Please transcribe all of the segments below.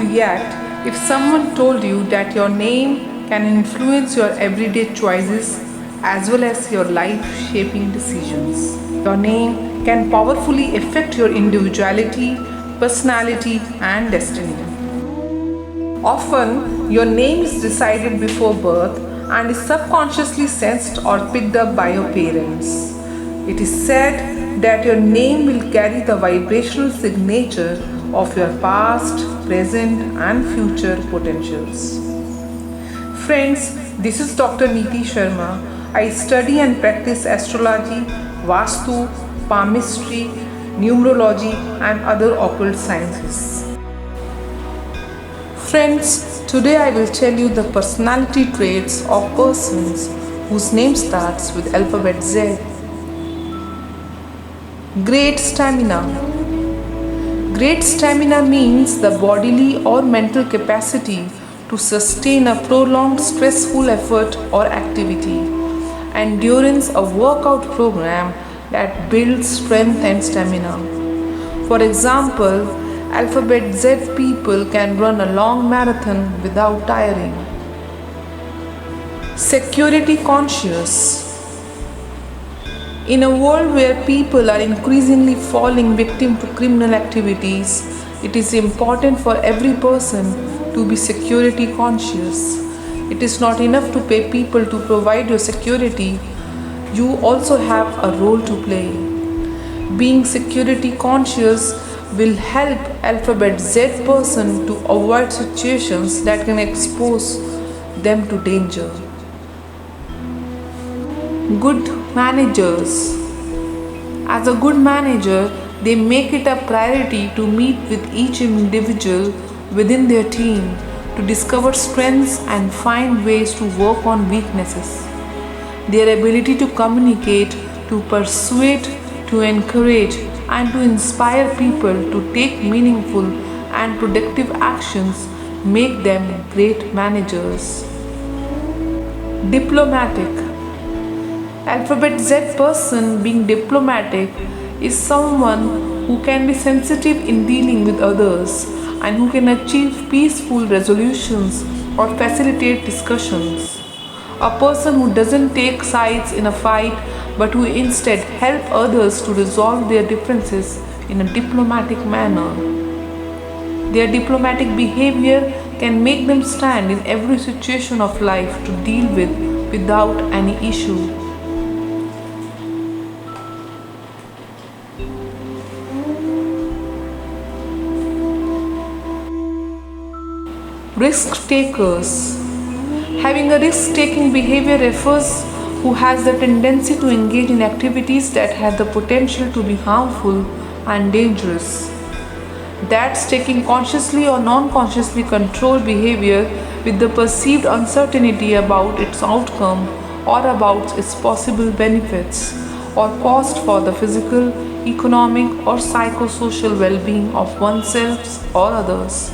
react if someone told you that your name can influence your everyday choices as well as your life shaping decisions? Your name can powerfully affect your individuality, personality, and destiny. Often, your name is decided before birth and is subconsciously sensed or picked up by your parents. It is said that your name will carry the vibrational signature of your past, present, and future potentials. Friends, this is Dr. Neeti Sharma. I study and practice astrology, Vastu, palmistry, numerology, and other occult sciences. Friends, today I will tell you the personality traits of persons whose name starts with alphabet Z. Great stamina. Great stamina means the bodily or mental capacity to sustain a prolonged stressful effort or activity. Endurance, a workout program that builds strength and stamina. For example, alphabet Z people can run a long marathon without tiring. Security conscious. In a world where people are increasingly falling victim to criminal activities, it is important for every person to be security conscious. It is not enough to pay people to provide your security, you also have a role to play. Being security conscious will help alphabet Z person to avoid situations that can expose them to danger. Good managers. As a good manager, they make it a priority to meet with each individual within their team to discover strengths and find ways to work on weaknesses. Their ability to communicate, to persuade, to encourage, and to inspire people to take meaningful and productive actions make them great managers. Diplomatic. Alphabet Z person being diplomatic is someone who can be sensitive in dealing with others and who can achieve peaceful resolutions or facilitate discussions. A person who doesn't take sides in a fight but who instead help others to resolve their differences in a diplomatic manner. Their diplomatic behavior can make them stand in every situation of life to deal with without any issue. Risk takers. Having a risk taking behavior refers who has the tendency to engage in activities that have the potential to be harmful and dangerous. That's taking consciously or non consciously controlled behavior with the perceived uncertainty about its outcome or about its possible benefits or cost for the physical, economic, or psychosocial well being of oneself or others.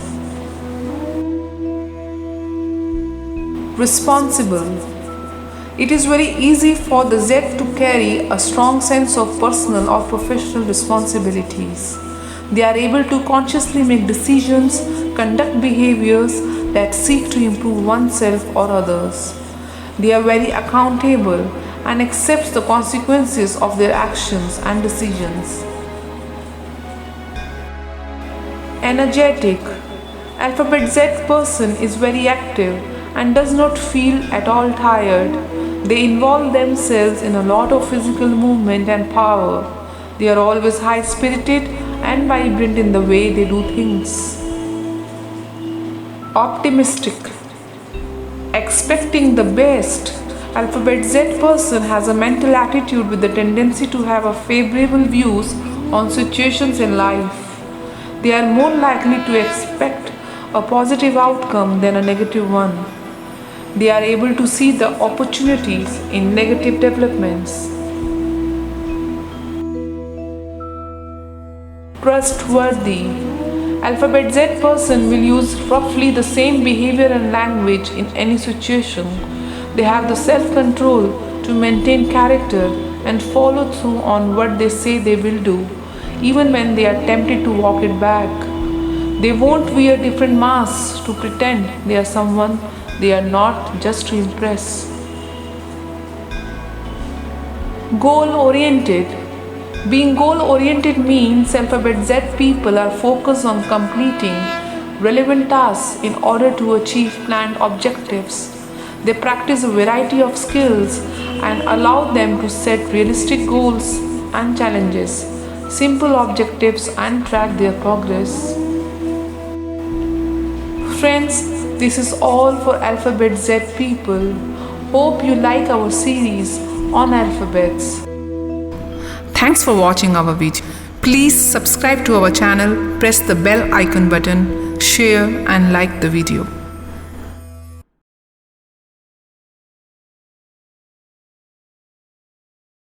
Responsible. It is very easy for the Z to carry a strong sense of personal or professional responsibilities. They are able to consciously make decisions, conduct behaviors that seek to improve oneself or others. They are very accountable and accept the consequences of their actions and decisions. Energetic. Alphabet Z person is very active and does not feel at all tired. They involve themselves in a lot of physical movement and power. They are always high spirited and vibrant in the way they do things. Optimistic. Expecting the best. Alphabet Z person has a mental attitude with the tendency to have a favorable views on situations in life. They are more likely to expect a positive outcome than a negative one. They are able to see the opportunities in negative developments. Trustworthy. Alphabet Z person will use roughly the same behavior and language in any situation. They have the self-control to maintain character and follow through on what they say they will do, even when they are tempted to walk it back. They won't wear different masks to pretend they are someone they are not, just to impress. Goal oriented. Being goal oriented means alphabet Z people are focused on completing relevant tasks in order to achieve planned objectives. They practice a variety of skills and allow them to set realistic goals and challenges, simple objectives, and track their progress. Friends, this is all for Alphabet Z people. Hope you like our series on alphabets. Thanks for watching our video. Please subscribe to our channel, press the bell icon button, share and like the video.